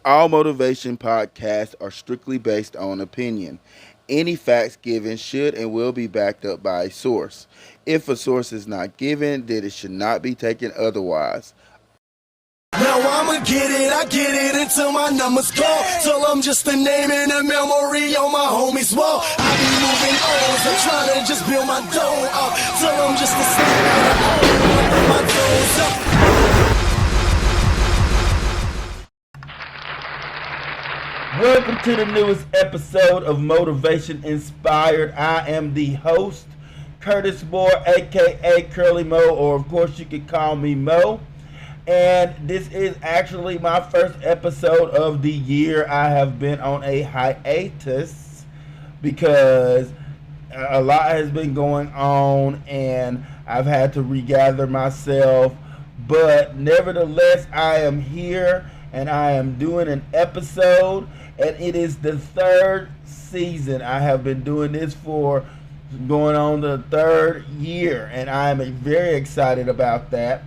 All motivation podcasts are strictly based on opinion. Any facts given should and will be backed up by a source. If a source is not given, then it should not be taken otherwise. Now I'ma I get it until my numbers call. Till I'm just a name and a memory on my homies' wall. I be moving on, I'm trying to just build my dome up. Till I'm just a snake my toes up. Welcome to the newest episode of Motivation Inspired. I am the host, Curtis Moore, aka Curly Mo, or of course you can call me Mo. And this is actually my first episode of the year. I have been on a hiatus because a lot has been going on and I've had to regather myself. But nevertheless, I am here and I am doing an episode, and it is the third season. I have been doing this for going on the third year, and I am very excited about that.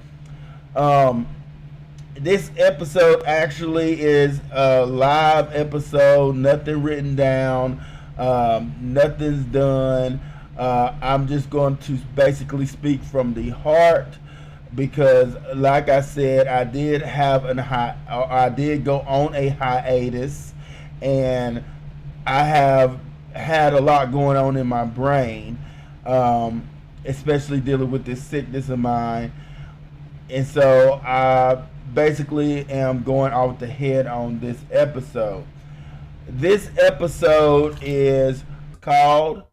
This episode actually is a live episode, nothing written down, nothing's done. I'm just going to basically speak from the heart because, like I said, I did go on a hiatus, and I have had a lot going on in my brain, especially dealing with this sickness of mine. And so I basically am going off the head on this episode. This episode is called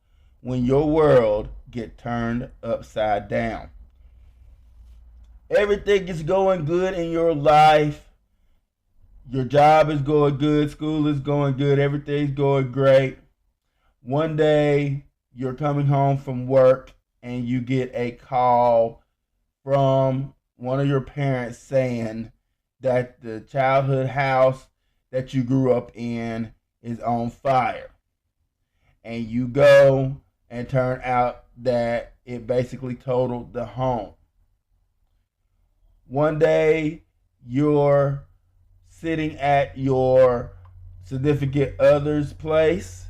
When Your World Get Turned Upside Down. Everything is going good in your life. Your job is going good. School is going good. Everything's going great. One day you're coming home from work and you get a call from one of your parents saying that the childhood house that you grew up in is on fire. And you go and turn out that it basically totaled the home. One day you're sitting at your significant other's place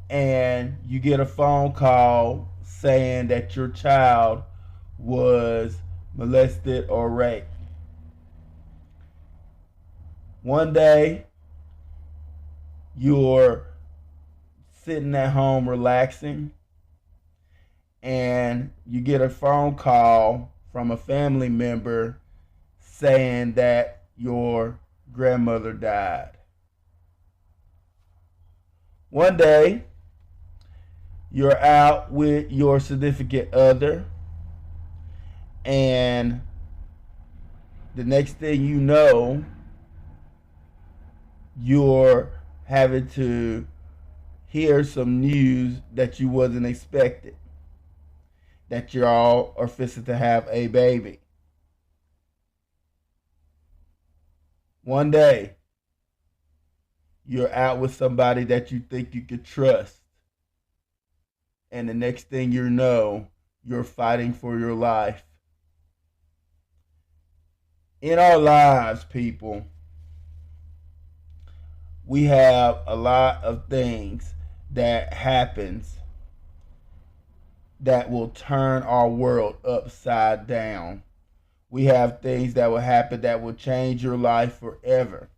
and you get a phone call saying that your child was molested or raped. One day, you're sitting at home relaxing, and you get a phone call from a family member saying that your grandmother died. One day, you're out with your significant other, and the next thing you know, you're having to hear some news that you wasn't expecting. That you all are fixing to have a baby. One day, you're out with somebody that you think you could trust. And the next thing you know, you're fighting for your life. In our lives, people, we have a lot of things that happens that will turn our world upside down. We have things that will happen that will change your life forever.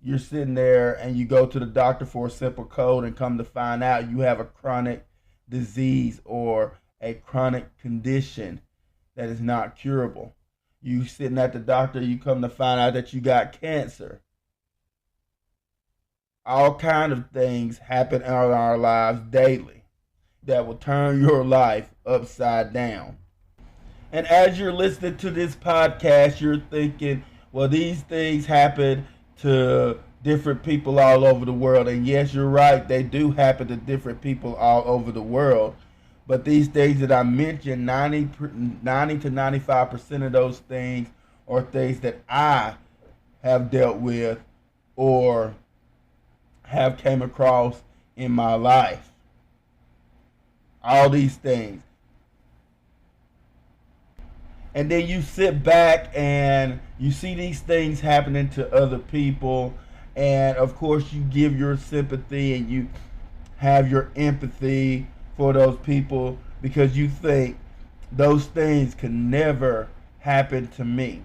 You're sitting there and you go to the doctor for a simple cold and come to find out you have a chronic disease or a chronic condition that is not curable. You sitting at the doctor, you come to find out that you got cancer. All kind of things happen in our lives daily that will turn your life upside down. And as you're listening to this podcast, you're thinking, well, these things happen to different people all over the world. And yes, you're right, they do happen to different people all over the world. But these things that I mentioned, 90 to 95% of those things are things that I have dealt with or have came across in my life. All these things. And then you sit back and you see these things happening to other people. And of course, you give your sympathy and you have your empathy for those people because you think those things can never happen to me.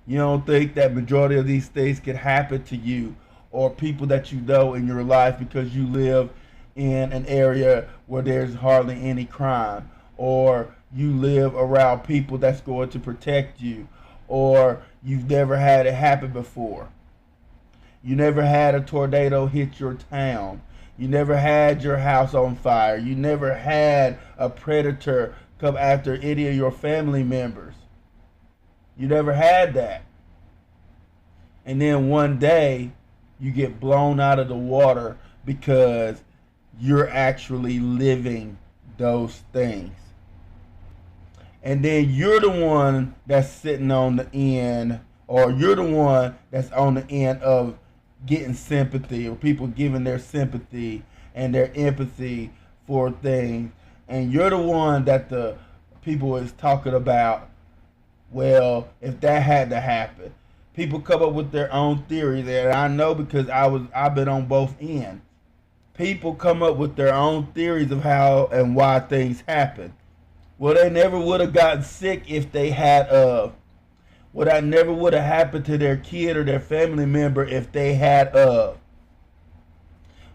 You don't think that majority of these things can happen to you or people that you know in your life because you live in an area where there's hardly any crime, or you live around people that's going to protect you, or you've never had it happen before. You never had a tornado hit your town. You never had your house on fire. You never had a predator come after any of your family members. You never had that. And then one day you get blown out of the water because you're actually living those things. And then you're the one that's sitting on the end, or you're the one that's on the end of getting sympathy, or people giving their sympathy and their empathy for things. And you're the one that the people is talking about, well, if that had to happen. People come up with their own theories, and I know because I've been on both ends. People come up with their own theories of how and why things happen. Well, they never would have gotten sick if they had well, that never would have happened to their kid or their family member if they had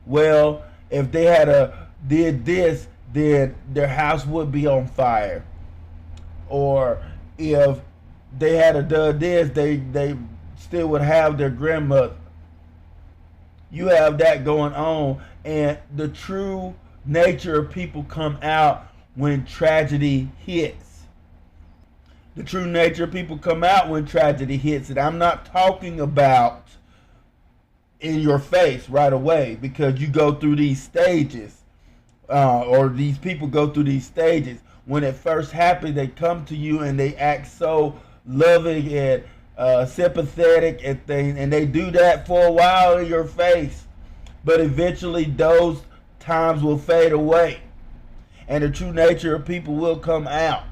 well, if they had did this, then their house would be on fire. Or if they had done this, they still would have their grandmother. You have that going on, and the true nature of people come out when tragedy hits. The true nature of people come out when tragedy hits. And I'm not talking about in your face right away, because you go through these stages, or these people go through these stages. When it first happens, they come to you and they act so loving and sympathetic and things, and they do that for a while in your face. But eventually those times will fade away, and the true nature of people will come out.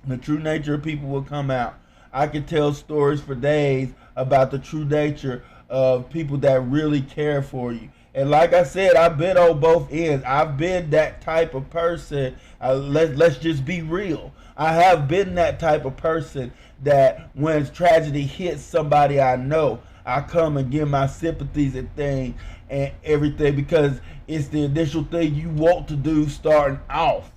The true nature of people will come out. I could tell stories for days about the true nature of people that really care for you. And like I said, I've been on both ends. I've been that type of person. Let's just be real. I have been that type of person that when tragedy hits somebody I know, I come and give my sympathies and things and everything, because it's the initial thing you want to do starting off.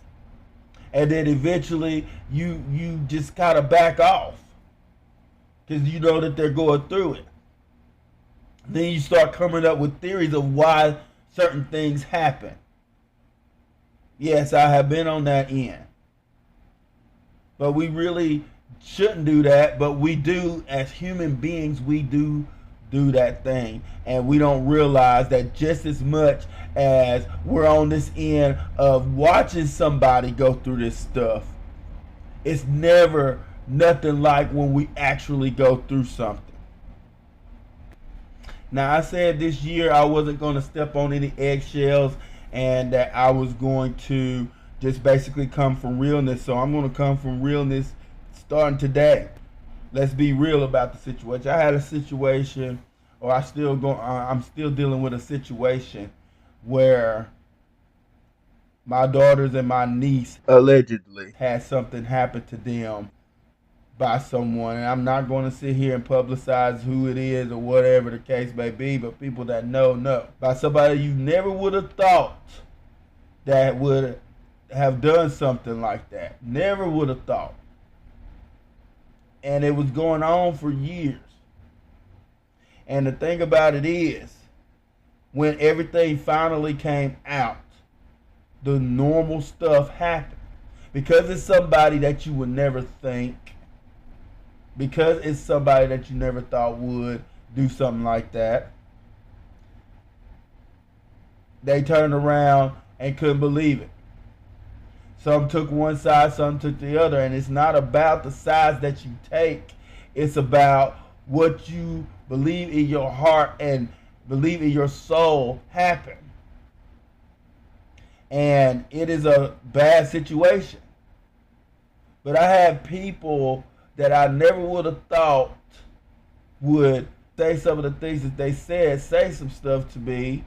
And then eventually you just kind of back off because you know that they're going through it. Then you start coming up with theories of why certain things happen. Yes, I have been on that end. But we really shouldn't do that, but we do. As human beings, we do that thing, and we don't realize that just as much as we're on this end of watching somebody go through this stuff, it's never nothing like when we actually go through something. Now, I said this year I wasn't going to step on any eggshells, and that I was going to just basically come from realness. So I'm going to come from realness starting today. Let's be real about the situation. I had a situation, or I'm still dealing with a situation where my daughters and my niece allegedly had something happen to them by someone. And I'm not going to sit here and publicize who it is or whatever the case may be, but people that know. By somebody you never would have thought that would have done something like that. Never would have thought. And it was going on for years. And the thing about it is, when everything finally came out, the normal stuff happened. Because it's somebody that you would never think, because it's somebody that you never thought would do something like that, they turned around and couldn't believe it. Some took one side, some took the other. And it's not about the sides that you take. It's about what you believe in your heart and believe in your soul happen. And it is a bad situation. But I had people that I never would have thought would say some of the things that they said, say some stuff to me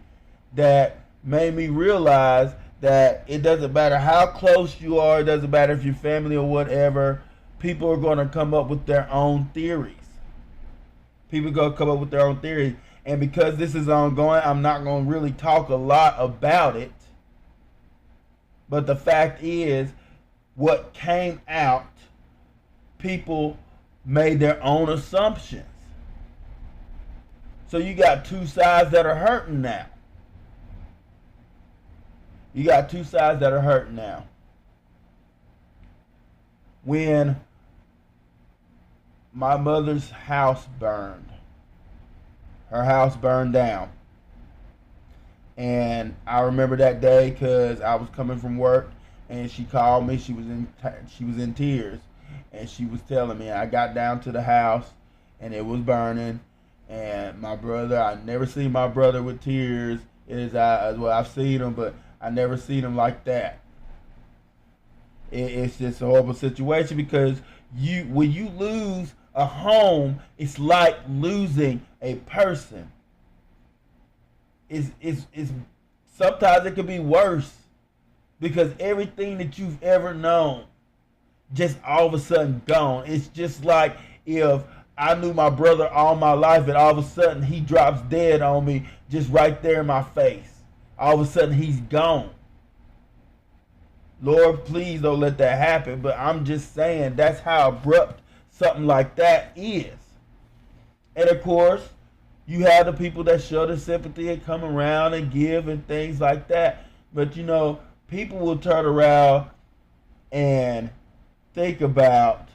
that made me realize that it doesn't matter how close you are, it doesn't matter if you're family or whatever, people are going to come up with their own theories. People are going to come up with their own theories. And because this is ongoing, I'm not going to really talk a lot about it. But the fact is, what came out, people made their own assumptions. So you got two sides that are hurting now. You got two sides that are hurting now. When my mother's house burned, her house burned down. And I remember that day because I was coming from work and she called me. She was in tears. And she was telling me, I got down to the house and it was burning. And my brother, I never seen my brother with tears in his eyes. Well, I've seen him, but I never seen him like that. It's just a horrible situation because when you lose a home, it's like losing a person. It's sometimes it could be worse because everything that you've ever known just all of a sudden gone. It's just like if I knew my brother all my life and all of a sudden he drops dead on me just right there in my face. All of a sudden he's gone. Lord, please don't let that happen. But I'm just saying that's how abrupt something like that is. And of course, you have the people that show the sympathy and come around and give and things like that. But you know, people will turn around and think about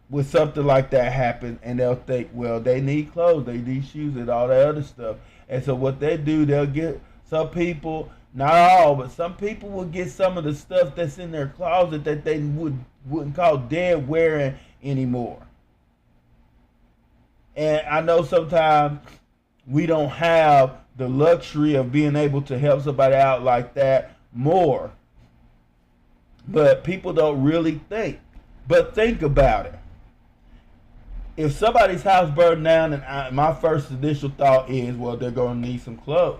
when something like that happens and they'll think, well, they need clothes, they need shoes and all that other stuff. And so what they do, they'll get some people, not all, but some people will get some of the stuff that's in their closet that they wouldn't call dead wearing anymore. And I know sometimes we don't have the luxury of being able to help somebody out like that more. But people don't really think. But think about it. If somebody's house burned down, and my first initial thought is, well, they're going to need some clothes.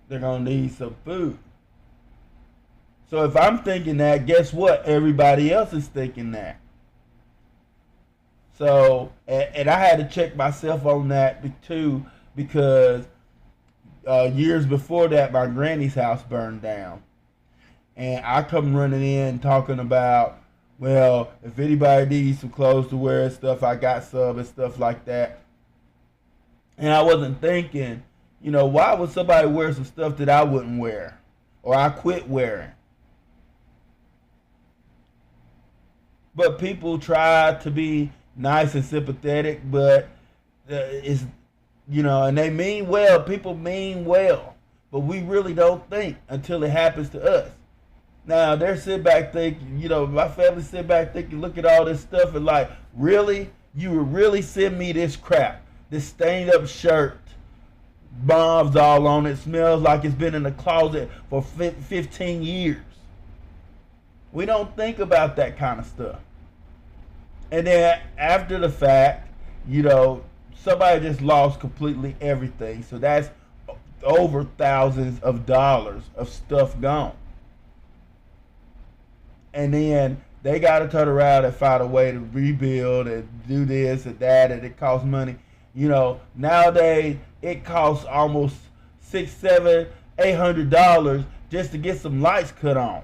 They're going to need some food. So if I'm thinking that, guess what? Everybody else is thinking that. So, and I had to check myself on that too, because years before that, my granny's house burned down. And I come running in talking about, well, if anybody needs some clothes to wear and stuff, I got some and stuff like that. And I wasn't thinking, you know, why would somebody wear some stuff that I wouldn't wear? Or I quit wearing? But people try to be nice and sympathetic, but it's, you know, and they mean well. People mean well. But we really don't think until it happens to us. Now, they're sitting back thinking, you know, my family sit back thinking, look at all this stuff and like, really? You would really send me this crap? This stained up shirt, bombs all on it, smells like it's been in the closet for 15 years. We don't think about that kind of stuff. And then after the fact, you know, somebody just lost completely everything. So that's over thousands of dollars of stuff gone. And then they got to turn around and find a way to rebuild and do this and that, and it costs money. You know, nowadays it costs almost $600, $700, $800 just to get some lights cut on,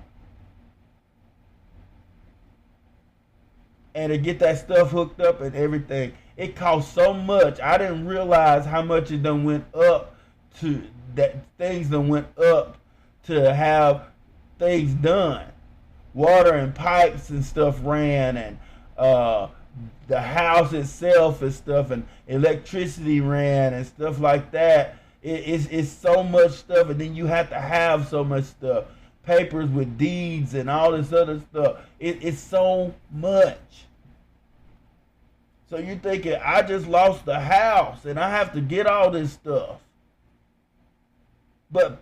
and to get that stuff hooked up and everything. It costs so much. I didn't realize how much it done went up to that. Things done went up to have things done. Water and pipes and stuff ran, and the house itself and stuff, and electricity ran and stuff like that. It's so much stuff, and then you have to have so much stuff. Papers with deeds and all this other stuff. It's so much. So you're thinking, I just lost the house and I have to get all this stuff. But,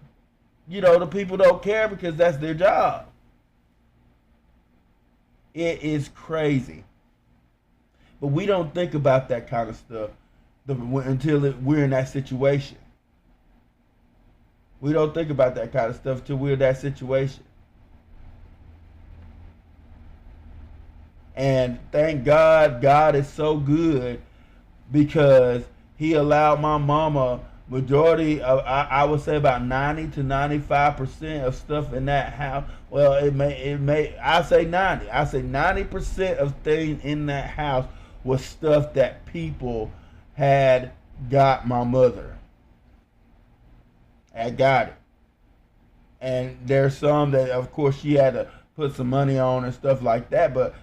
you know, the people don't care because that's their job. It is crazy. But we don't think about that kind of stuff until we're in that situation. We don't think about that kind of stuff until we're in that situation. And thank God, God is so good because he allowed my mama majority of, I would say about 90 to 95% of stuff in that house. Well, I say 90. I say 90% of things in that house was stuff that people had got my mother. Had got it. And there's some that, of course, she had to put some money on and stuff like that. But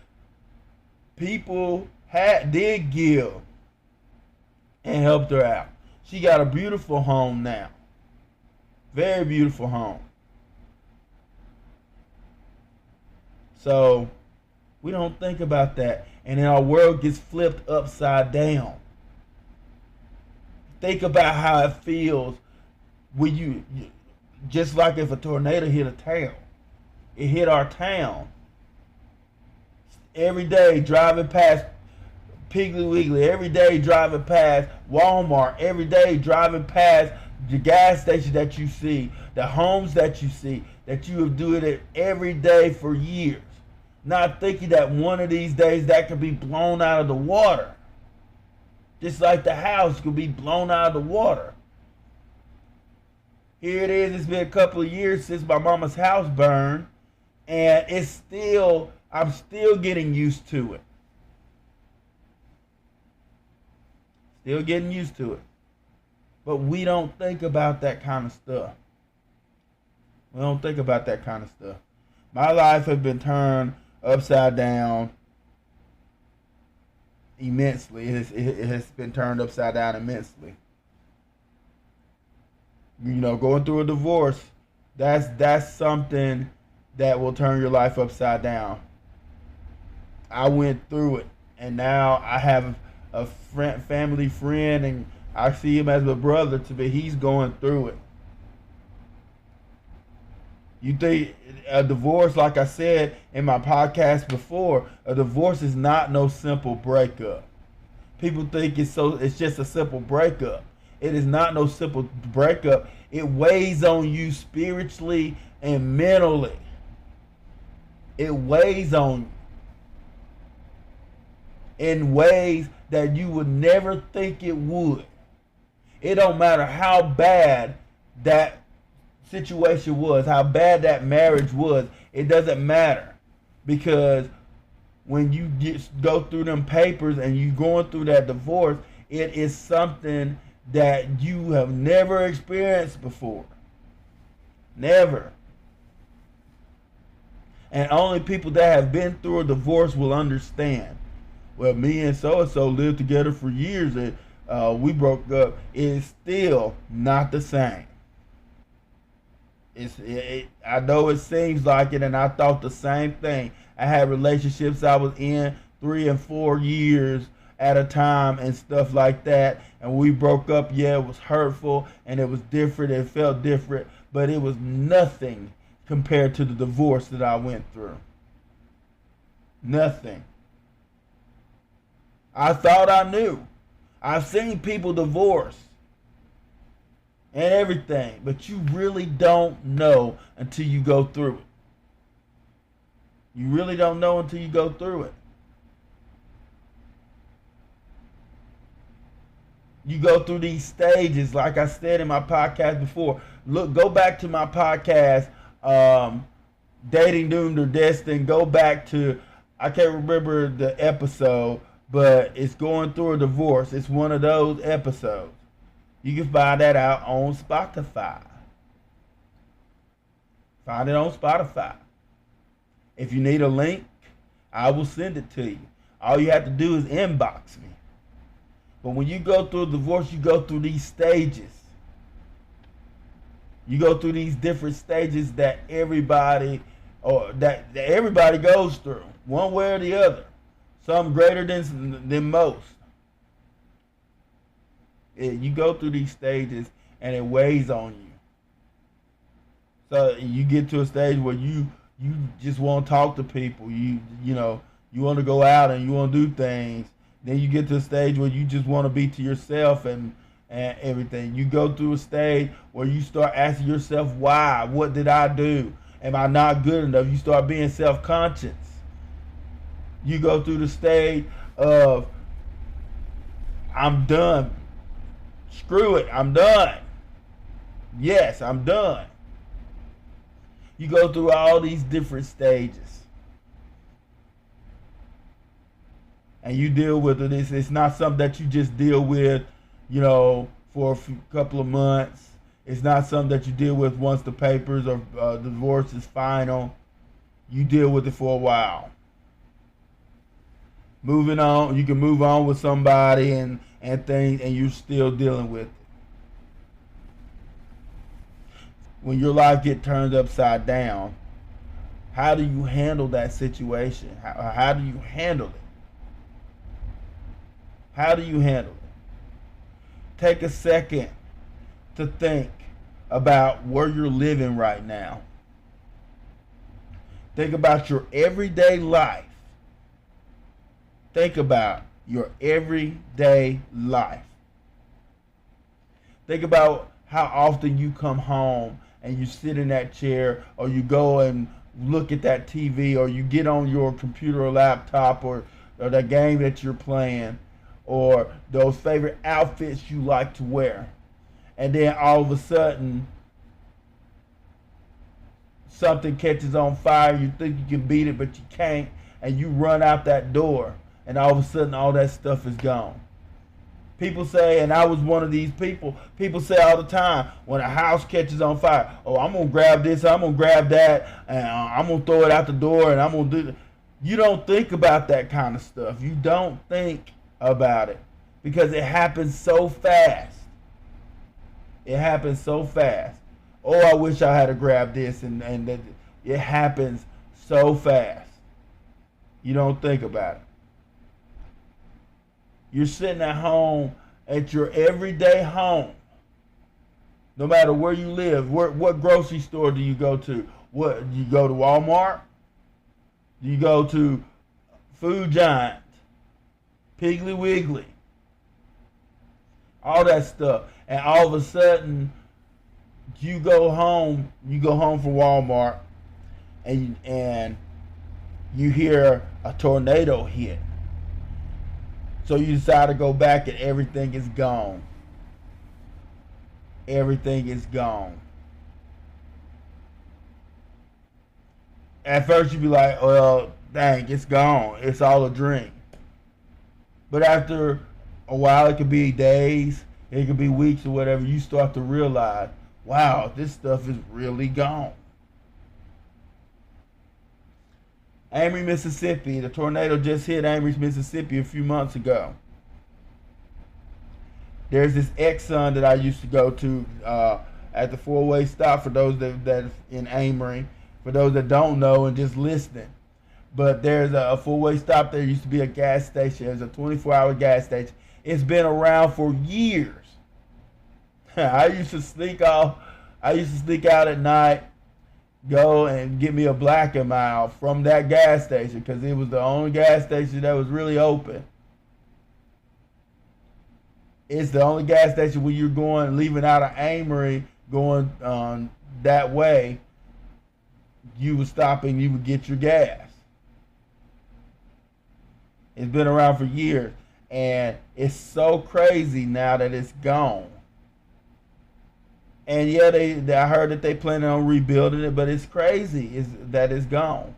people did give and helped her out. She got a beautiful home now. Very beautiful home. So we don't think about that. And then our world gets flipped upside down. Think about how it feels when you just like if a tornado hit a town. It hit our town. Every day driving past Piggly Wiggly, every day driving past Walmart, every day driving past the gas station that you see, the homes that you see, that you have doing it every day for years. Not thinking that one of these days that could be blown out of the water. Just like the house could be blown out of the water. Here it is, it's been a couple of years since my mama's house burned, and I'm still getting used to it. Still getting used to it. But we don't think about that kind of stuff. We don't think about that kind of stuff. My life has been turned upside down immensely. It has been turned upside down immensely. You know, going through a divorce, that's something that will turn your life upside down. I went through it, and now I have a family friend, and I see him as a brother to me. He's going through it. You think a divorce, like I said in my podcast before, a divorce is not no simple breakup. People think it's just a simple breakup. It is not no simple breakup. It weighs on you spiritually and mentally. It weighs on you in ways that you would never think it would. It don't matter how bad that situation was, how bad that marriage was. It doesn't matter, because when you go through them papers and you going through that divorce, it is something that you have never experienced before. Never. And only people that have been through a divorce will understand. Well, me and so-and-so lived together for years and we broke up. It's still not the same. I know it seems like it, and I thought the same thing. I had relationships I was in 3 and 4 years at a time and stuff like that, and we broke up. Yeah, it was hurtful and it was different. It felt different, but it was nothing compared to the divorce that I went through. Nothing. I thought I knew. I've seen people divorce and everything, but you really don't know until you go through it. You really don't know until you go through it. You go through these stages, like I said in my podcast before. Look, go back to my podcast, Dating Doomed or Destined. Go back to, I can't remember the episode, but it's going through a divorce. It's one of those episodes. You can find that out on Spotify. Find it on Spotify. If you need a link, I will send it to you. All you have to do is inbox me. But when you go through a divorce, you go through these stages. You go through these different stages that everybody goes through, one way or the other. Some greater than most. You go through these stages and it weighs on you. So you get to a stage where you you just want to talk to people. You know, you want to go out and you want to do things. Then you get to a stage where you just want to be to yourself and everything. You go through a stage where you start asking yourself, why? What did I do? Am I not good enough? You start being self-conscious. You go through the stage of, I'm done. Screw it, I'm done. Yes, I'm done. You go through all these different stages. And you deal with it. It's not something that you just deal with, you know, for a couple of months. It's not something that you deal with once the papers or divorce is final. You deal with it for a while. Moving on, you can move on with somebody and things, and you're still dealing with it. When your life gets turned upside down, how do you handle that situation? How do you handle it? How do you handle it? Take a second to think about where you're living right now. Think about your everyday life. Think about your everyday life. Think about how often you come home and you sit in that chair, or you go and look at that TV, or you get on your computer or laptop, or the game that you're playing, or those favorite outfits you like to wear. And then all of a sudden, something catches on fire. You think you can beat it, but you can't. And you run out that door. And all of a sudden, all that stuff is gone. People say, and I was one of these people, people say all the time, when a house catches on fire, oh, I'm going to grab this, I'm going to grab that, and I'm going to throw it out the door, and I'm going to do it. You don't think about that kind of stuff. You don't think about it because it happens so fast. It happens so fast. Oh, I wish I had to grab this, and it happens so fast. You don't think about it. You're sitting at home, at your everyday home, no matter where you live. What grocery store do you go to? What, do you go to Walmart? Do you go to Food Giant, Piggly Wiggly, all that stuff? And all of a sudden, you go home from Walmart, and you hear a tornado hit. So you decide to go back, and everything is gone. Everything is gone. At first you'd be like, well, dang, it's gone. It's all a dream. But after a while, it could be days, it could be weeks or whatever, you start to realize, wow, this stuff is really gone. Amory, Mississippi. The tornado just hit Amory, Mississippi a few months ago. There's this Exxon that I used to go to at the four-way stop, for those that in Amory, for those that don't know and just listening. But there's a four-way stop there. Used to be a gas station. It was a 24-hour gas station. It's been around for years. I used to sneak out at night, go and get me a Black and Mild from that gas station, because it was the only gas station that was really open. It's the only gas station when you're leaving out of Amory, going that way, you would stop and you would get your gas. It's been around for years, and it's so crazy now that it's gone. And yeah, I heard that they planning on rebuilding it, but it's crazy that it's gone.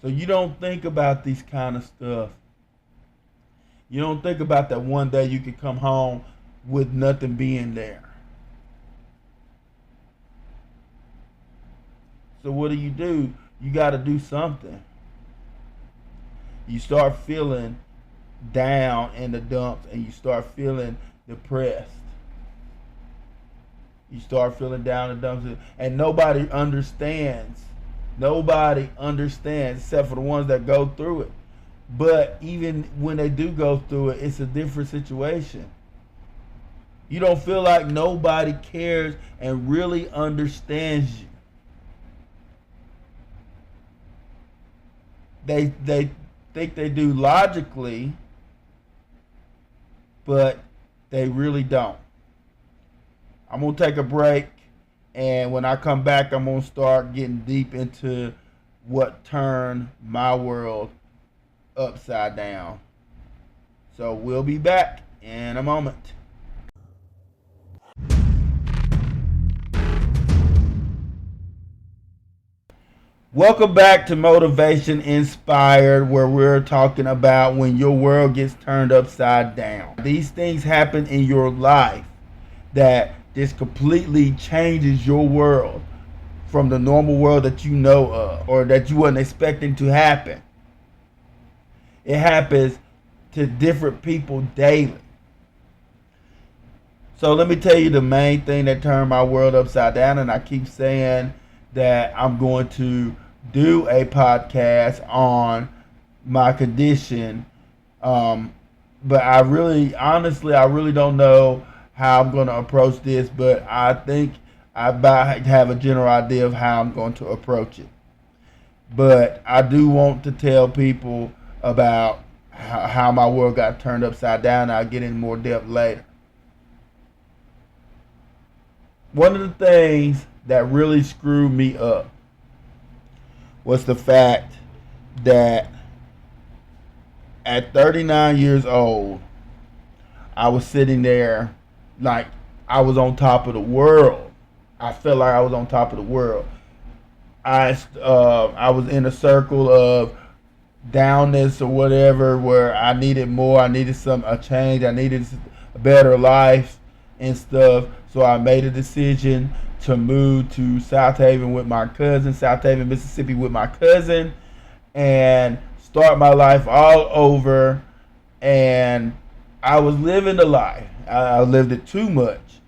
So you don't think about these kind of stuff. You don't think about that one day you could come home with nothing being there. So what do? You got to do something. You start feeling down in the dumps, and you start feeling depressed. You start feeling down in the dumps, and nobody understands. Nobody understands except for the ones that go through it. But even when they do go through it, it's a different situation. You don't feel like nobody cares and really understands you. They think they do logically, but they really don't. I'm going to take a break, and when I come back, I'm going to start getting deep into what turned my world upside down. So we'll be back in a moment. Welcome back to Motivation Inspired, where we're talking about when your world gets turned upside down. These things happen in your life that just completely changes your world from the normal world that you know of or that you wasn't expecting to happen. It happens to different people daily. So let me tell you the main thing that turned my world upside down, and I keep saying that I'm going to do a podcast on my condition, but I really don't know how I'm going to approach this, but I think I have a general idea of how I'm going to approach it. But I do want to tell people about how my world got turned upside down. I'll get in more depth later. One of the things that really screwed me up was the fact that at 39 years old, I was sitting there like I was on top of the world. I felt like I was on top of the world. I was in a circle of downness or whatever, where I needed more. I needed a change. I needed a better life and stuff. So I made a decision to move to South Haven, Mississippi with my cousin, and start my life all over. And I was living the life. I lived it too much.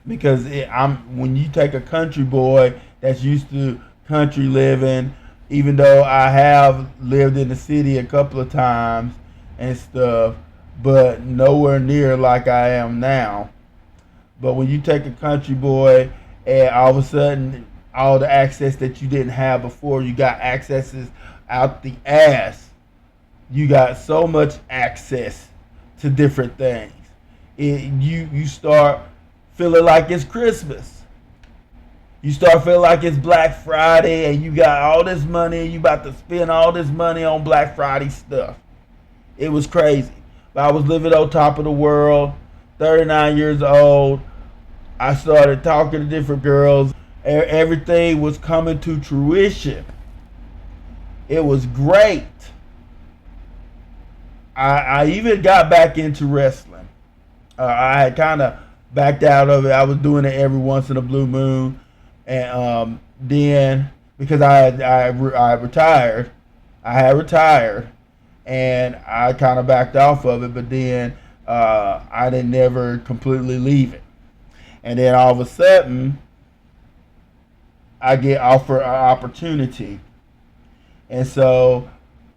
Because when you take a country boy that's used to country living, even though I have lived in the city a couple of times and stuff, but nowhere near like I am now. But when you take a country boy and all of a sudden all the access that you didn't have before, you got accesses out the ass. You got so much access to different things. You start feeling like it's Christmas. You start feeling like it's Black Friday and you got all this money and you about to spend all this money on Black Friday stuff. It was crazy. But I was living on top of the world, 39 years old. I started talking to different girls. Everything was coming to fruition. It was great. I even got back into wrestling. I had kind of backed out of it. I was doing it every once in a blue moon. And then, because I had retired, and I kind of backed off of it, but then I didn't never completely leave it. And then all of a sudden, I get offered an opportunity. And so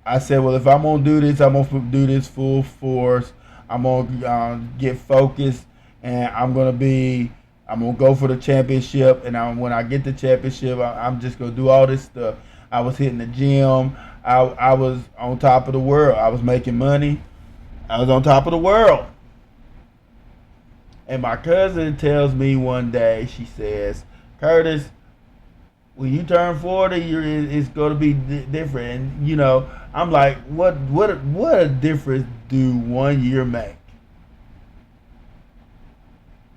I said, well, if I'm going to do this, I'm going to do this full force. I'm going to get focused, and I'm going to go for the championship. And when I get the championship, I'm just going to do all this stuff. I was hitting the gym. I was on top of the world. I was making money. I was on top of the world. And my cousin tells me one day, she says, Curtis, when you turn 40, it's going to be different. And, I'm like, what a difference do 1 year make?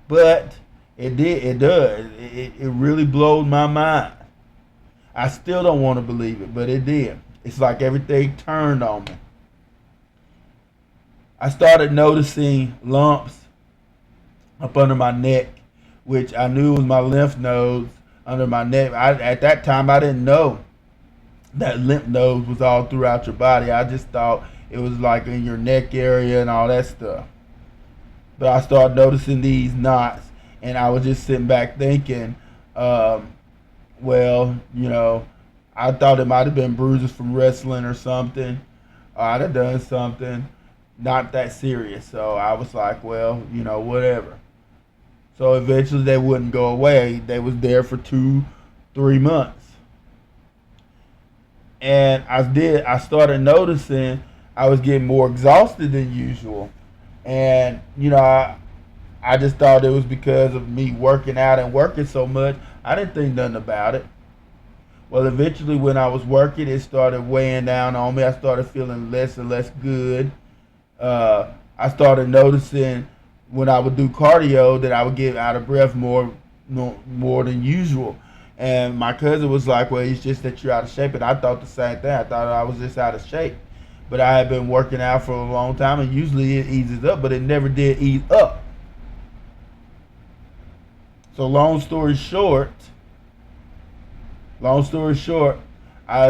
But it does. It really blows my mind. I still don't want to believe it, but it did. It's like everything turned on me. I started noticing lumps up under my neck, which I knew was my lymph nodes under my neck. At that time, I didn't know that lymph nodes was all throughout your body. I just thought it was like in your neck area and all that stuff. But I started noticing these knots, and I was just sitting back thinking, I thought it might have been bruises from wrestling or something. I'd have done something. not that serious. So I was like, well, whatever. So eventually they wouldn't go away. They was there for 2-3 months. And I started noticing I was getting more exhausted than usual. And, I just thought it was because of me working out and working so much. I didn't think nothing about it. Well, eventually when I was working, it started weighing down on me. I started feeling less and less good. I started noticing when I would do cardio that I would get out of breath more than usual. And my cousin was like, well, it's just that you're out of shape. And I thought the same thing. I thought I was just out of shape. But I had been working out for a long time, and usually it eases up, but it never did ease up. So long story short, I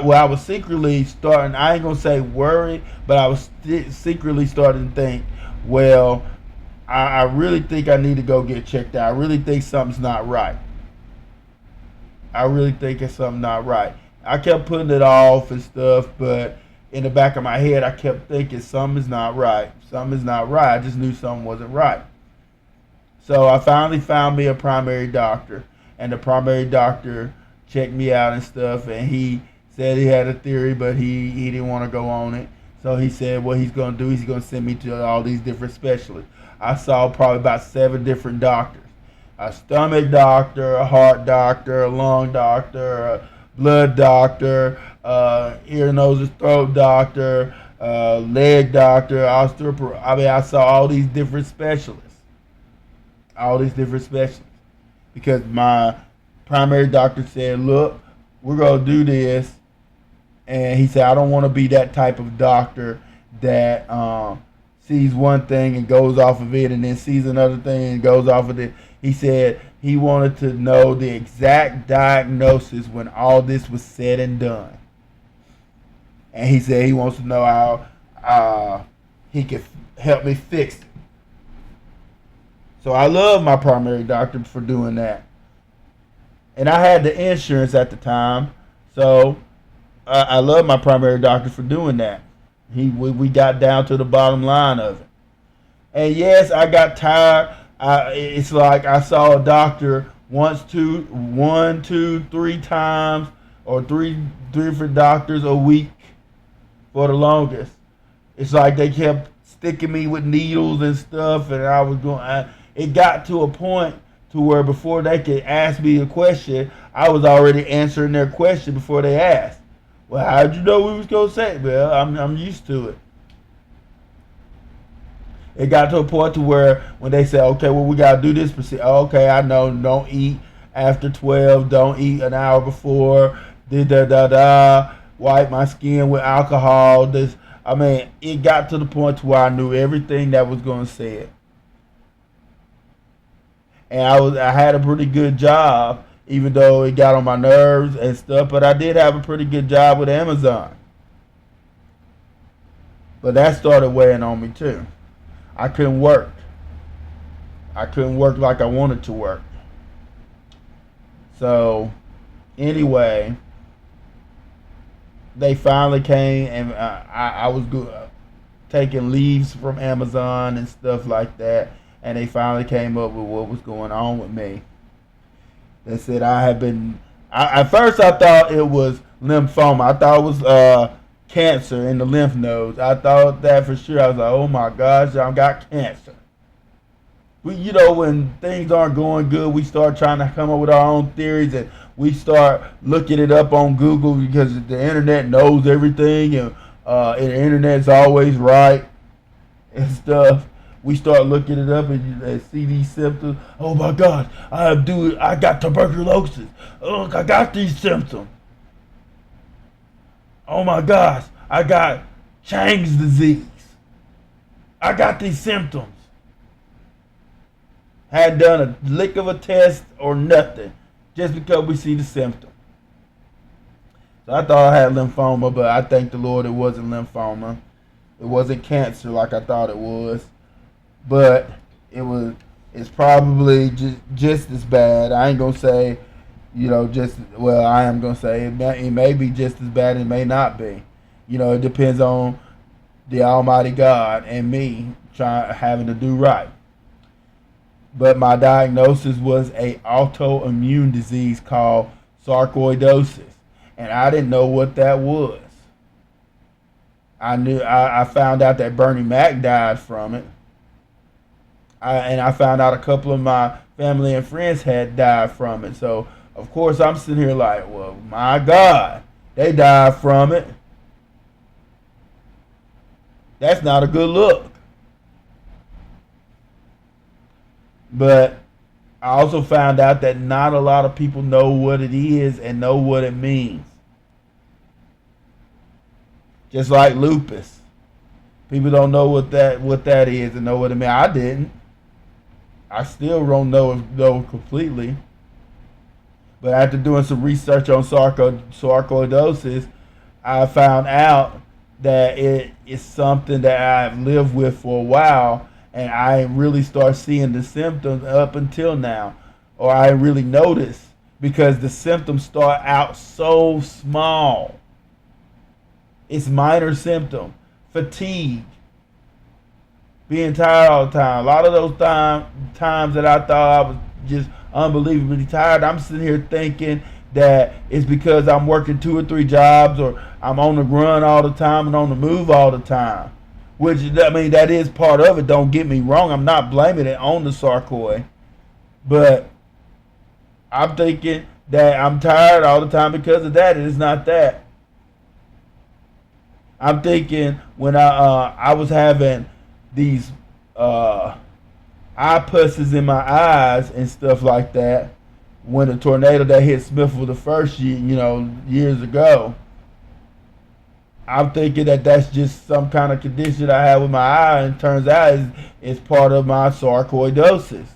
was secretly starting, I ain't going to say worry, but I was secretly starting to think, well, I really think I need to go get checked out. I really think something's not right. I kept putting it off and stuff, but in the back of my head, I kept thinking something's not right. I just knew something wasn't right. So I finally found me a primary doctor, and the primary doctor checked me out and stuff, and he said he had a theory, but he didn't want to go on it. So he said what he's going to do, he's going to send me to all these different specialists. I saw probably about 7 different doctors. A stomach doctor, a heart doctor, a lung doctor, a blood doctor, ear, nose, and throat doctor, leg doctor, osteoporosis. I saw all these different specialists. Because my primary doctor said, look, we're going to do this. And he said, I don't want to be that type of doctor that sees one thing and goes off of it and then sees another thing and goes off of it. He said he wanted to know the exact diagnosis when all this was said and done. And he said he wants to know how he can help me fix it. So I love my primary doctor for doing that. And I had the insurance at the time. So I love my primary doctor for doing that. We got down to the bottom line of it. And yes, I got tired. It's like I saw a doctor once, 1, 2, 3 times, or three different doctors a week for the longest. It's like they kept sticking me with needles and stuff, and I was going. It got to a point to where before they could ask me a question, I was already answering their question before they asked. Well, how'd you know we was gonna say it? Well, I'm used to it. It got to a point to where when they said, okay, well, we gotta do this procedure. Okay, I know. Don't eat after 12. Don't eat an hour before. Wipe my skin with alcohol. It got to the point to where I knew everything that was gonna say it. And I had a pretty good job, even though it got on my nerves and stuff. But I did have a pretty good job with Amazon. But that started weighing on me too. I couldn't work. Like I wanted to work. So, anyway, they finally came, and I was taking leaves from Amazon and stuff like that. And they finally came up with what was going on with me. They said at first I thought it was lymphoma. I thought it was cancer in the lymph nodes. I thought that for sure. I was like, oh my gosh, I got cancer. When things aren't going good, we start trying to come up with our own theories, and we start looking it up on Google because the internet knows everything, and the internet's always right and stuff. We start looking it up and see these symptoms. Oh my God, I got tuberculosis. Look, I got these symptoms. Oh my gosh, I got Chang's disease. I got these symptoms. Hadn't done a lick of a test or nothing, just because we see the symptom. So I thought I had lymphoma, but I thank the Lord it wasn't lymphoma. It wasn't cancer like I thought it was. But it's probably just as bad. I ain't gonna say, I am gonna say it may be just as bad. It may not be. It depends on the Almighty God and me having to do right. But my diagnosis was a autoimmune disease called sarcoidosis, and I didn't know what that was. I found out that Bernie Mac died from it. I found out a couple of my family and friends had died from it. So, of course, I'm sitting here like, well, my God, they died from it. That's not a good look. But I also found out that not a lot of people know what it is and know what it means. Just like lupus. People don't know what that is and know what it means. I didn't. I still don't know completely. But after doing some research on sarcoidosis, I found out that it is something that I've lived with for a while, and I really start seeing the symptoms up until now, or I really notice, because the symptoms start out so small. It's minor symptom, fatigue, being tired all the time. A lot of those times that I thought I was just unbelievably tired, I'm sitting here thinking that it's because I'm working 2 or 3 jobs, or I'm on the run all the time and on the move all the time. Which, I mean, that is part of it. Don't get me wrong. I'm not blaming it on the sarcoid. But I'm thinking that I'm tired all the time because of that. It is not that. I'm thinking when I was having these eye pusses in my eyes and stuff like that, when the tornado that hit Smithville the first year, years ago, I'm thinking that that's just some kind of condition I have with my eye, and it turns out it's part of my sarcoidosis.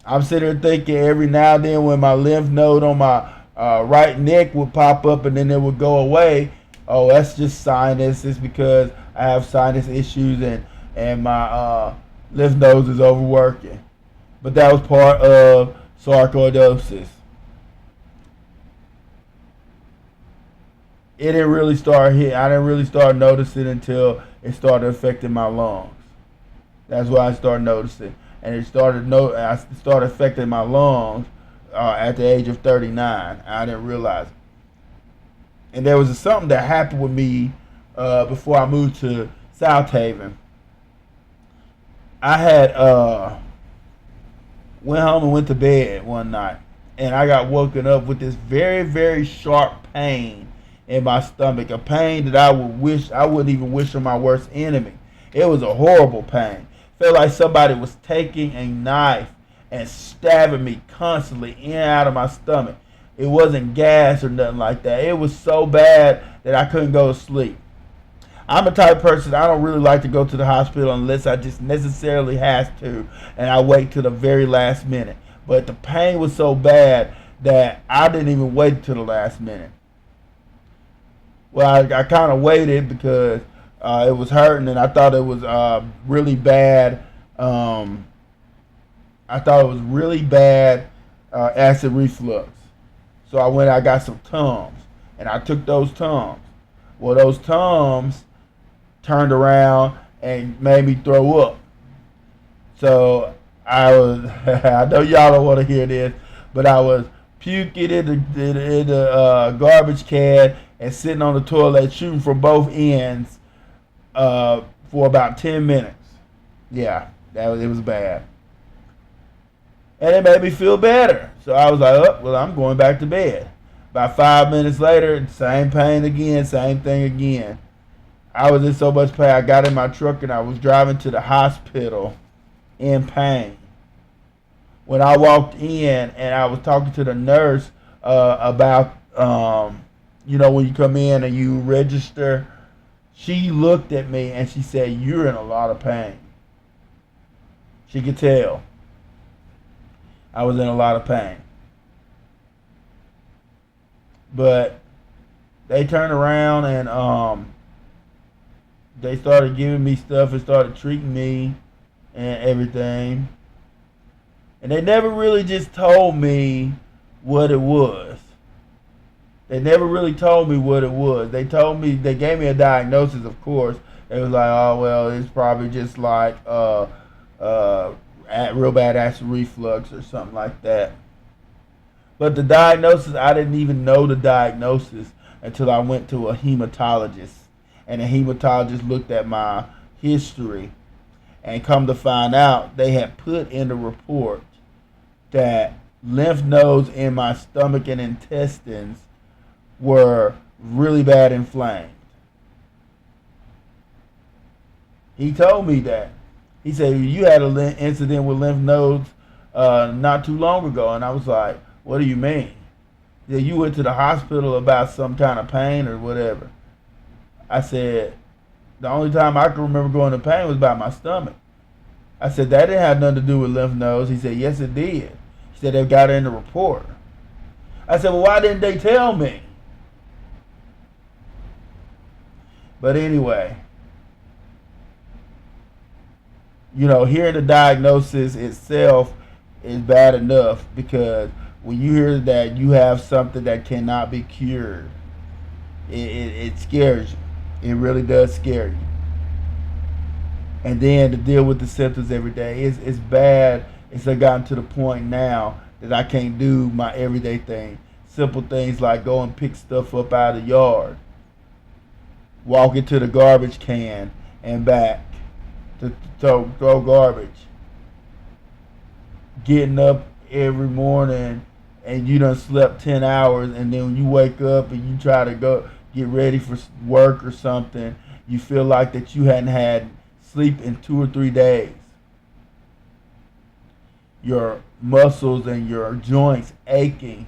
I'm sitting here thinking every now and then when my lymph node on my right neck would pop up and then it would go away, oh, that's just sinus. It's because I have sinus issues and my lymph nodes is overworking. But that was part of sarcoidosis. I didn't really start noticing until it started affecting my lungs. That's why I started noticing, and I started affecting my lungs at the age of 39. I didn't realize it. And there was something that happened with me before I moved to South Haven. I had went home and went to bed one night, and I got woken up with this very, very sharp pain in my stomach, a pain that I wouldn't even wish on my worst enemy. It was a horrible pain. Felt like somebody was taking a knife and stabbing me constantly in and out of my stomach. It wasn't gas or nothing like that. It was so bad that I couldn't go to sleep. I'm a type of person, I don't really like to go to the hospital unless I just necessarily have to, and I wait till the very last minute. But the pain was so bad that I didn't even wait till the last minute. Well, I kind of waited because it was hurting, and I thought it was really bad. I thought it was really bad acid reflux. So I got some Tums, and I took those Tums. Well, those Tums turned around and made me throw up. So I know y'all don't want to hear this, but I was puking in the garbage can and sitting on the toilet shooting from both ends for about 10 minutes. Yeah, it was bad. And it made me feel better. So I was like, oh, well, I'm going back to bed. About 5 minutes later, same pain again, same thing again. I was in so much pain, I got in my truck and I was driving to the hospital in pain. When I walked in and I was talking to the nurse about, when you come in and you register, she looked at me and she said, "You're in a lot of pain." She could tell I was in a lot of pain. But they turned around and they started giving me stuff and started treating me and everything. And they never really just told me what it was. They never really told me what it was. They gave me a diagnosis, of course. It was like, oh, well, it's probably just like real bad acid reflux or something like that. But the diagnosis, I didn't even know the diagnosis until I went to a hematologist. And the hematologist looked at my history. And come to find out, they had put in the report that lymph nodes in my stomach and intestines were really bad inflamed. He told me that. He said, you had an incident with lymph nodes not too long ago. And I was like, what do you mean? He said, you went to the hospital about some kind of pain or whatever. I said, the only time I can remember going to pain was about my stomach. I said, that didn't have nothing to do with lymph nodes. He said, yes, it did. He said, they got it in the report. I said, well, why didn't they tell me? But anyway, hearing the diagnosis itself is bad enough, because when you hear that you have something that cannot be cured, it scares you. It really does scare you. And then to deal with the symptoms every day, it's bad. It's gotten to the point now that I can't do my everyday thing. Simple things like go and pick stuff up out of the yard, walk into the garbage can and back to throw garbage. Getting up every morning and you done slept 10 hours, and then when you wake up and you try to go get ready for work or something, you feel like that you hadn't had sleep in 2 or 3 days. Your muscles and your joints aching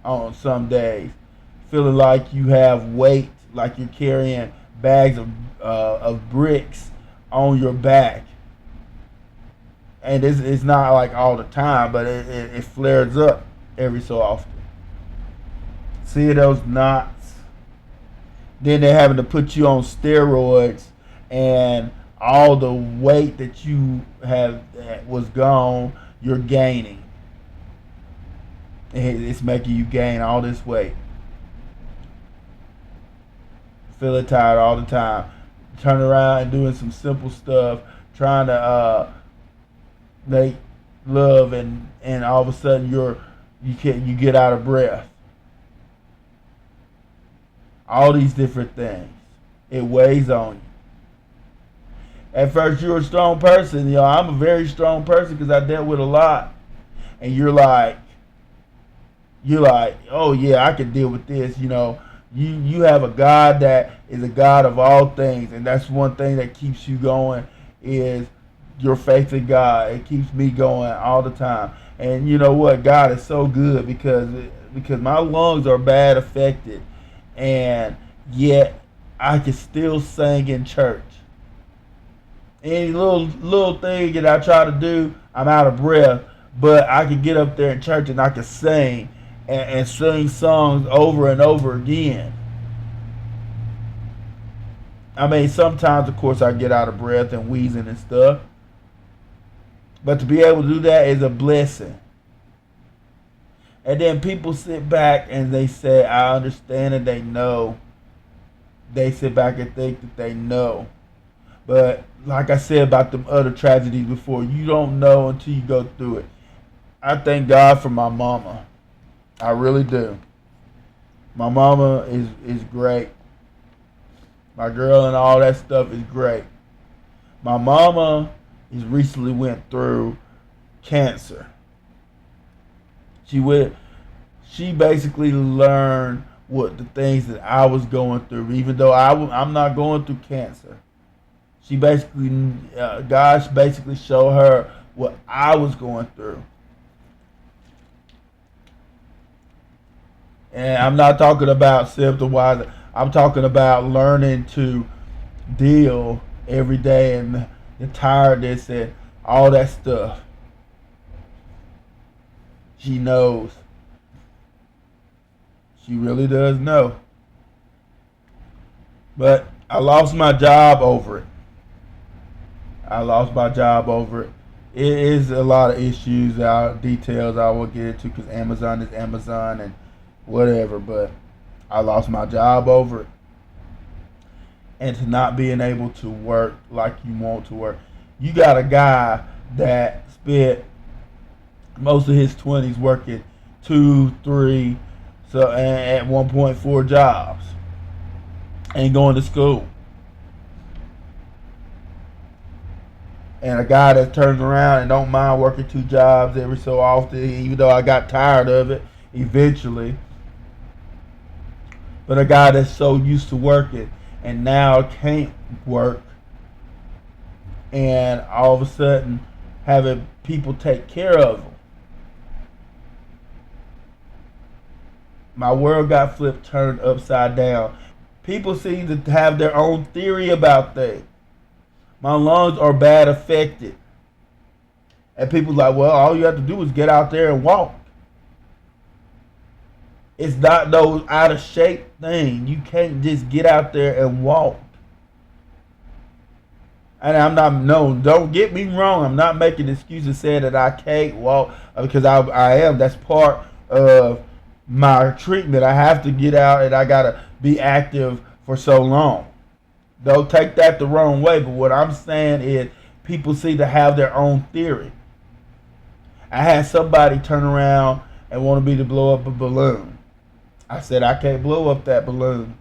on some days. Feeling like you have weight, like you're carrying bags of bricks on your back. And it's not like all the time, but it flares up every so often. See those knots? Then they're having to put you on steroids, and all the weight that you was gone, you're gaining. It's making you gain all this weight. Feeling tired all the time. Turn around and doing some simple stuff, trying to make love, and all of a sudden you get out of breath. All these different things. It weighs on you. At first you're a strong person. I'm a very strong person because I dealt with a lot. And you're like, oh yeah, I can deal with this. You have a God that is a God of all things, and that's one thing that keeps you going, is your faith in God. It keeps me going all the time. And you know what? God is so good because my lungs are bad affected, and yet I can still sing in church. Any little thing that I try to do, I'm out of breath, but I can get up there in church and I can sing and sing songs over and over again. I mean, sometimes, of course, I get out of breath and wheezing and stuff. But to be able to do that is a blessing. And then people sit back and they say, I understand, and they know. They sit back and think that they know. But like I said about them other tragedies before, you don't know until you go through it. I thank God for my mama. I really do. My mama is great. My girl and all that stuff is great. My mama recently went through cancer. She basically learned what the things that I was going through, even though I'm not going through cancer. She basically, God basically showed her what I was going through. And I'm not talking about symptom-wise. I'm talking about learning to deal every day and the tiredness and all that stuff. She knows. She really does know. But I lost my job over it. it is a lot of issues, details I will get into because Amazon is Amazon and whatever. But I lost my job over it, and to not being able to work like you want to work. You got a guy that spent most of his 20s working 2, 3, so and at 1.4 jobs, and going to school. And a guy that turns around and don't mind working 2 jobs every so often, even though I got tired of it eventually. But a guy that's so used to working and now can't work, and all of a sudden having people take care of him. My world got turned upside down. People seem to have their own theory about things. My lungs are bad affected. And people like, well, all you have to do is get out there and walk. It's not no out of shape thing. You can't just get out there and walk. And don't get me wrong. I'm not making excuses saying that I can't walk, because I am. That's part of my treatment. I have to get out and I got to be active for so long. Don't take that the wrong way, but what I'm saying is people seem to have their own theory. I had somebody turn around and want me to blow up a balloon. I said, I can't blow up that balloon.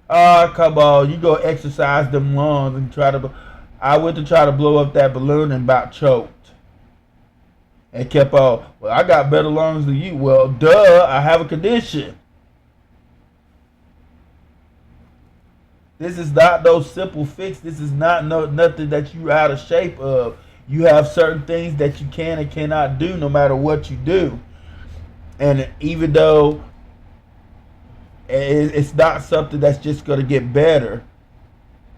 Oh, come on, you go exercise them lungs and try to. I went to try to blow up that balloon and about choked. And kept on, well, I got better lungs than you. Well, duh, I have a condition. This is not no simple fix. This is not nothing that you out of shape of. You have certain things that you can and cannot do no matter what you do. And even though it's not something that's just going to get better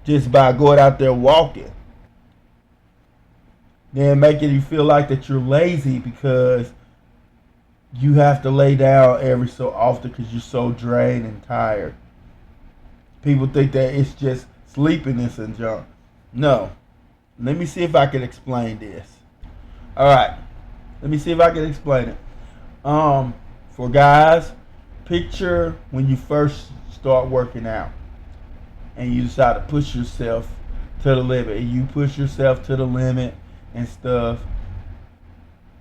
just by going out there walking, then making you feel like that you're lazy because you have to lay down every so often because you're so drained and tired. People think that it's just sleepiness and junk. No. Let me see if I can explain this. Alright. Let me see if I can explain it. For guys, picture when you first start working out and you decide to push yourself to the limit. And you push yourself to the limit and stuff.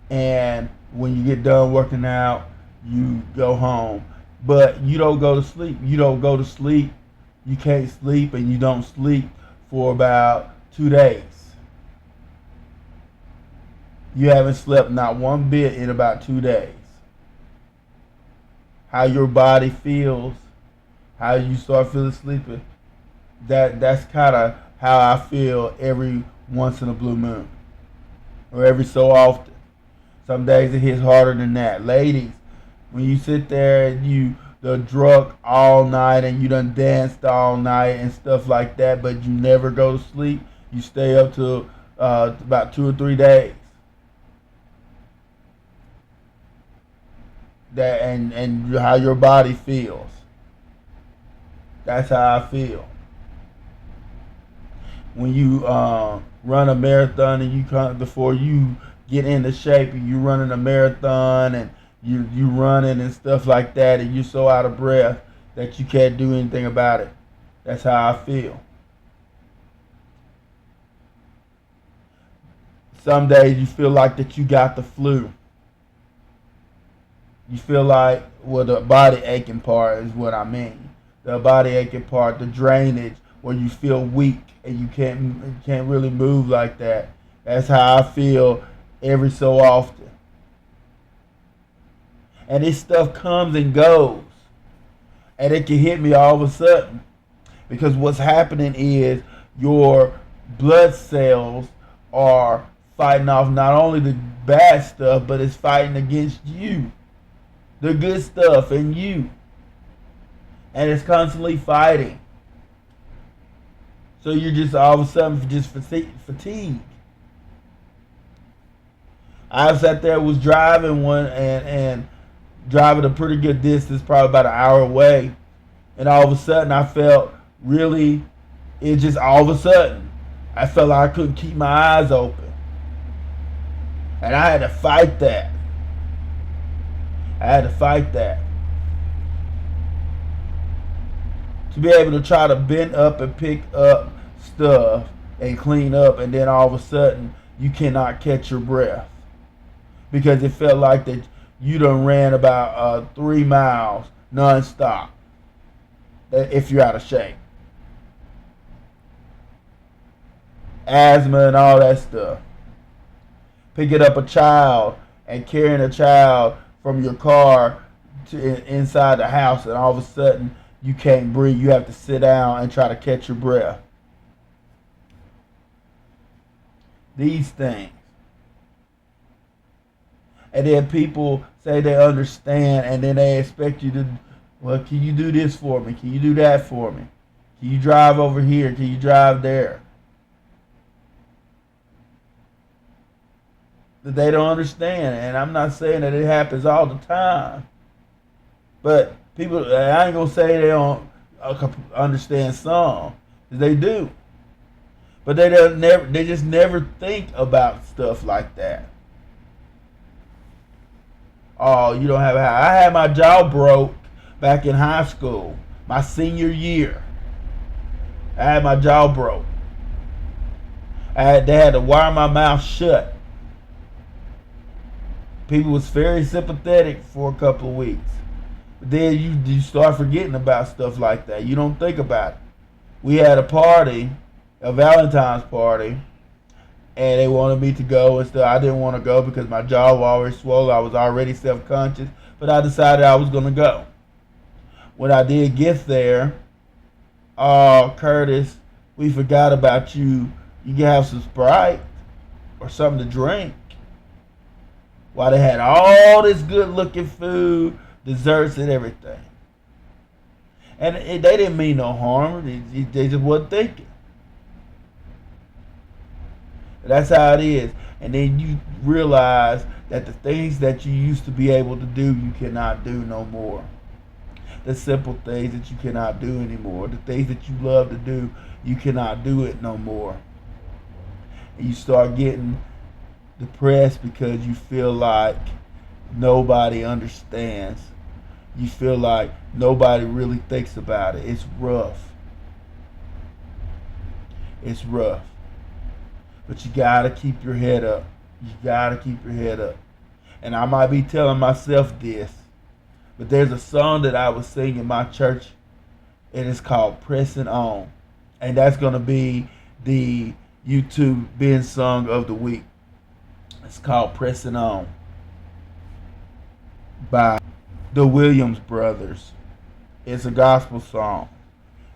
And when you get done working out, you go home. But you don't go to sleep. You don't go to sleep. You can't sleep, and you don't sleep for about 2 days. You haven't slept not one bit in about 2 days. How your body feels, how you start feeling sleepy, that's kind of how I feel every once in a blue moon, or every so often. Some days it hits harder than that. Ladies, when you sit there and you drunk all night and you done danced all night and stuff like that, but you never go to sleep, you stay up to about 2 or 3 days. That and how your body feels. That's how I feel. When you run a marathon and you come before you get into shape and you running a marathon and you running and stuff like that, and you're so out of breath that you can't do anything about it. That's how I feel. Some days you feel like that you got the flu. You feel like, well, the body aching part is what I mean. The body aching part, the drainage, where you feel weak and you can't really move like that. That's how I feel every so often. And this stuff comes and goes. And it can hit me all of a sudden. Because what's happening is your blood cells are fighting off not only the bad stuff, but it's fighting against you. The good stuff in you. And it's constantly fighting. So you're just all of a sudden just fatigued. I sat there, was driving and driving a pretty good distance, probably about an hour away, and all of a sudden I felt really, it just all of a sudden, I felt like I couldn't keep my eyes open. And I had to fight that. I had to fight that. To be able to try to bend up and pick up stuff and clean up, and then all of a sudden you cannot catch your breath because it felt like that you done ran about 3 miles non-stop if you're out of shape. Asthma and all that stuff. Picking up a child and carrying a child from your car to inside the house, and all of a sudden you can't breathe. You have to sit down and try to catch your breath. These things. And then people say they understand, and then they expect you to, well, can you do this for me? Can you do that for me? Can you drive over here? Can you drive there? That they don't understand. And I'm not saying that it happens all the time. But people, I ain't going to say they don't understand some. They do. But they just never think about stuff like that. Oh, you don't have a house. I had my jaw broke back in high school, my senior year. I had my jaw broke. They had to wire my mouth shut. People was very sympathetic for a couple of weeks. But then you start forgetting about stuff like that. You don't think about it. We had a party, a Valentine's party, and they wanted me to go and stuff. I didn't want to go because my jaw was already swollen. I was already self-conscious, but I decided I was going to go. When I did get there, Curtis, we forgot about you. You can have some Sprite or something to drink. While they had all this good-looking food, desserts, and everything. And they didn't mean no harm. They just wasn't thinking. That's how it is. And then you realize that the things that you used to be able to do, you cannot do no more. The simple things that you cannot do anymore. The things that you love to do, you cannot do it no more. And you start getting depressed because you feel like nobody understands. You feel like nobody really thinks about it. It's rough. It's rough. But you gotta keep your head up. You gotta keep your head up. And I might be telling myself this, but there's a song that I was singing in my church, and it's called Pressing On. And that's gonna be the YouTube Ben song of the week. It's called Pressing On by the Williams Brothers. It's a gospel song.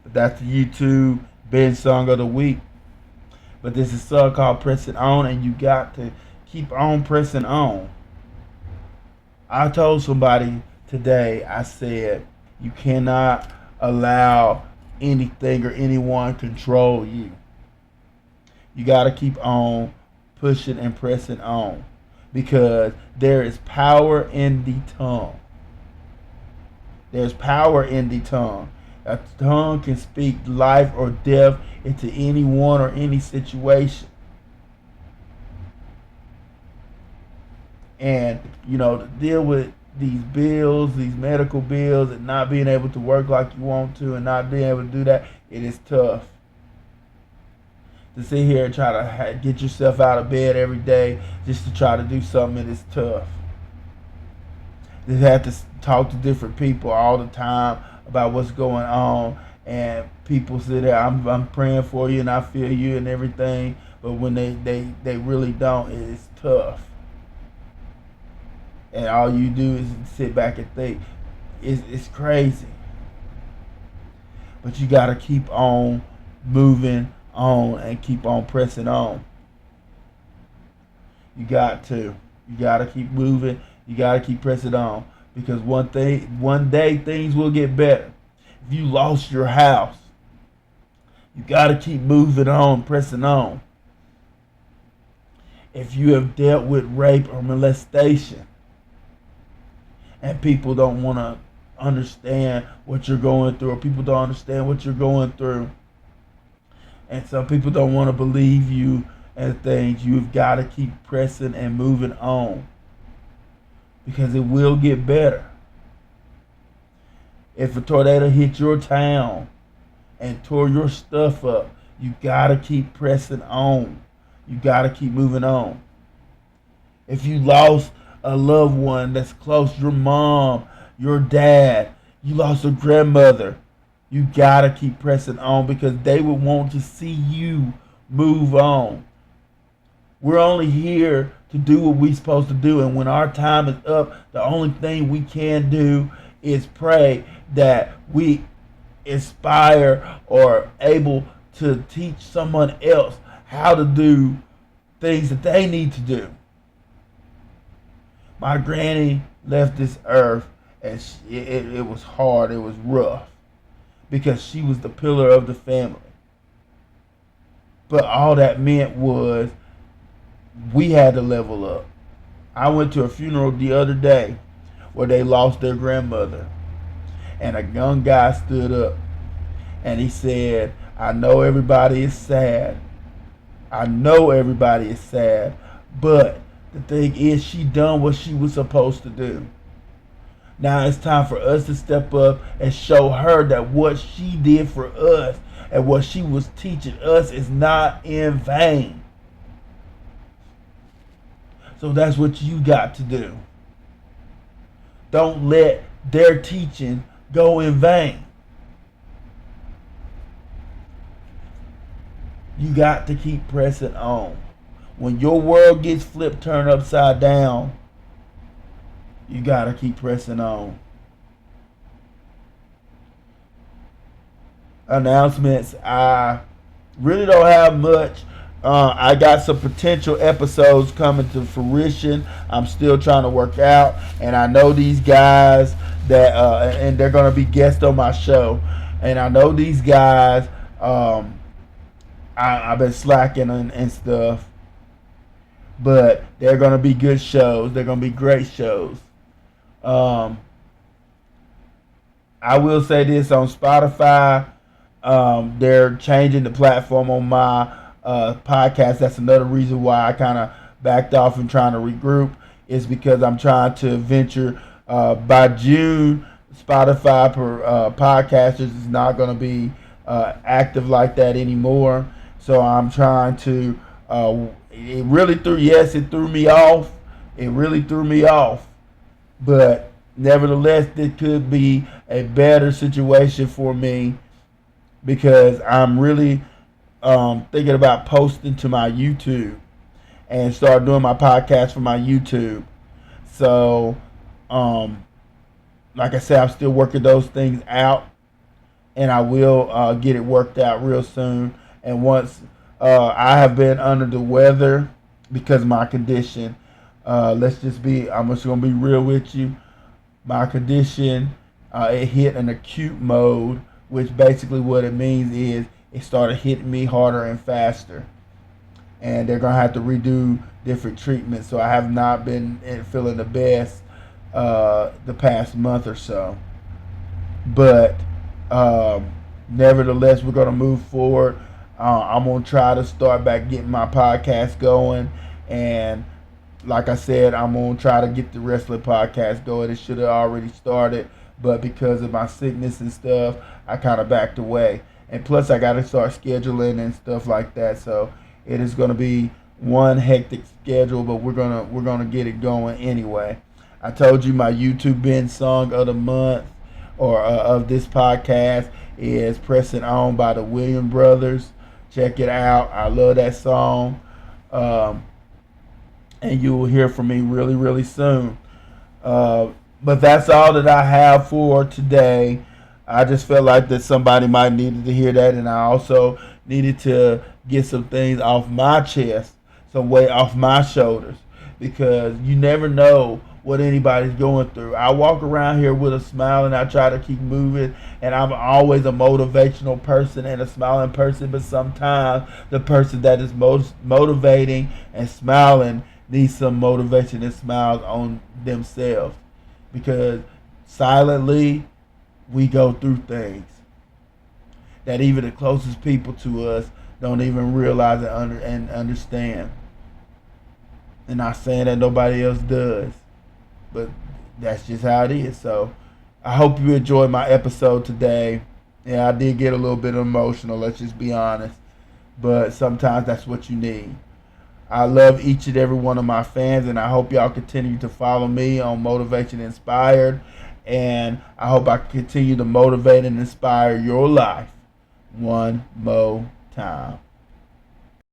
But that's the YouTube Ben song of the week. But this is a song called Pressing On, and you got to keep on pressing on. I told somebody today, I said, you cannot allow anything or anyone control you. You got to keep on pushing and pressing on, because there is power in the tongue. There's power in the tongue. A tongue can speak life or death into anyone or any situation. And, to deal with these bills, these medical bills, and not being able to work like you want to and not being able to do that, it is tough. To sit here and try to get yourself out of bed every day just to try to do something, it is tough. You have to talk to different people all the time about what's going on, and people say that I'm praying for you and I feel you and everything, but when they really don't, it's tough. And all you do is sit back and think. It's crazy. But you got to keep on moving on and keep on pressing on. You got to keep moving. You got to keep pressing on, because one day things will get better. If you lost your house, you got to keep moving on, pressing on. If you have dealt with rape or molestation, and people don't want to understand what you're going through, or people don't understand what you're going through, and some people don't want to believe you and things, you've got to keep pressing and moving on, because it will get better. If a tornado hit your town and tore your stuff up, you got to keep pressing on. You got to keep moving on. If you lost a loved one that's close, your mom, your dad, you lost a grandmother, you got to keep pressing on, because they would want to see you move on. We're only here to do what we're supposed to do, and when our time is up, the only thing we can do is pray that we inspire or able to teach someone else how to do things that they need to do. My granny left this earth, and it was hard, it was rough, because she was the pillar of the family. But all that meant was we had to level up. I went to a funeral the other day where they lost their grandmother, and a young guy stood up and he said, I know everybody is sad. I know everybody is sad, but the thing is, she done what she was supposed to do. Now it's time for us to step up and show her that what she did for us and what she was teaching us is not in vain. So that's what you got to do. Don't let their teaching go in vain. You got to keep pressing on. When your world gets flipped, turned upside down, you got to keep pressing on. Announcements. I really don't have much. I got some potential episodes coming to fruition. I'm still trying to work out, and I know these guys that, and they're going to be guests on my show. And I know these guys. I've been slacking and stuff, but they're going to be good shows. They're going to be great shows. I will say this on Spotify. They're changing the platform on my podcast. That's another reason why I kind of backed off and trying to regroup, is because I'm trying to venture by June. Spotify for podcasters is not going to be active like that anymore. So I'm trying to, it really threw me off. It really threw me off. But nevertheless, it could be a better situation for me, because I'm really thinking about posting to my YouTube and start doing my podcast for my YouTube. So, like I said, I'm still working those things out, and I will get it worked out real soon. And once I have been under the weather because of my condition, I'm just going to be real with you. My condition, it hit an acute mode, which basically what it means is it started hitting me harder and faster. And they're going to have to redo different treatments. So I have not been feeling the best the past month or so. But nevertheless, we're going to move forward. I'm going to try to start back getting my podcast going. And like I said, I'm going to try to get the wrestling podcast going. It should have already started, but because of my sickness and stuff, I kind of backed away. And plus, I got to start scheduling and stuff like that. So it is going to be one hectic schedule, but we're gonna get it going anyway. I told you my YouTube Ben song of the month, or of this podcast, is "Pressing On" by the Williams Brothers. Check it out. I love that song. And you will hear from me really, really soon. But that's all that I have for today. I just felt like that somebody might needed to hear that, and I also needed to get some things off my chest, some weight off my shoulders, because you never know what anybody's going through. I walk around here with a smile, and I try to keep moving, and I'm always a motivational person and a smiling person, but sometimes the person that is most motivating and smiling needs some motivation and smiles on themselves, because silently we go through things that even the closest people to us don't even realize it and understand. And not saying that nobody else does, but that's just how it is. So I hope you enjoyed my episode today. Yeah, I did get a little bit emotional, let's just be honest. But sometimes that's what you need. I love each and every one of my fans, and I hope y'all continue to follow me on Motivation Inspired. And I hope I continue to motivate and inspire your life one more time.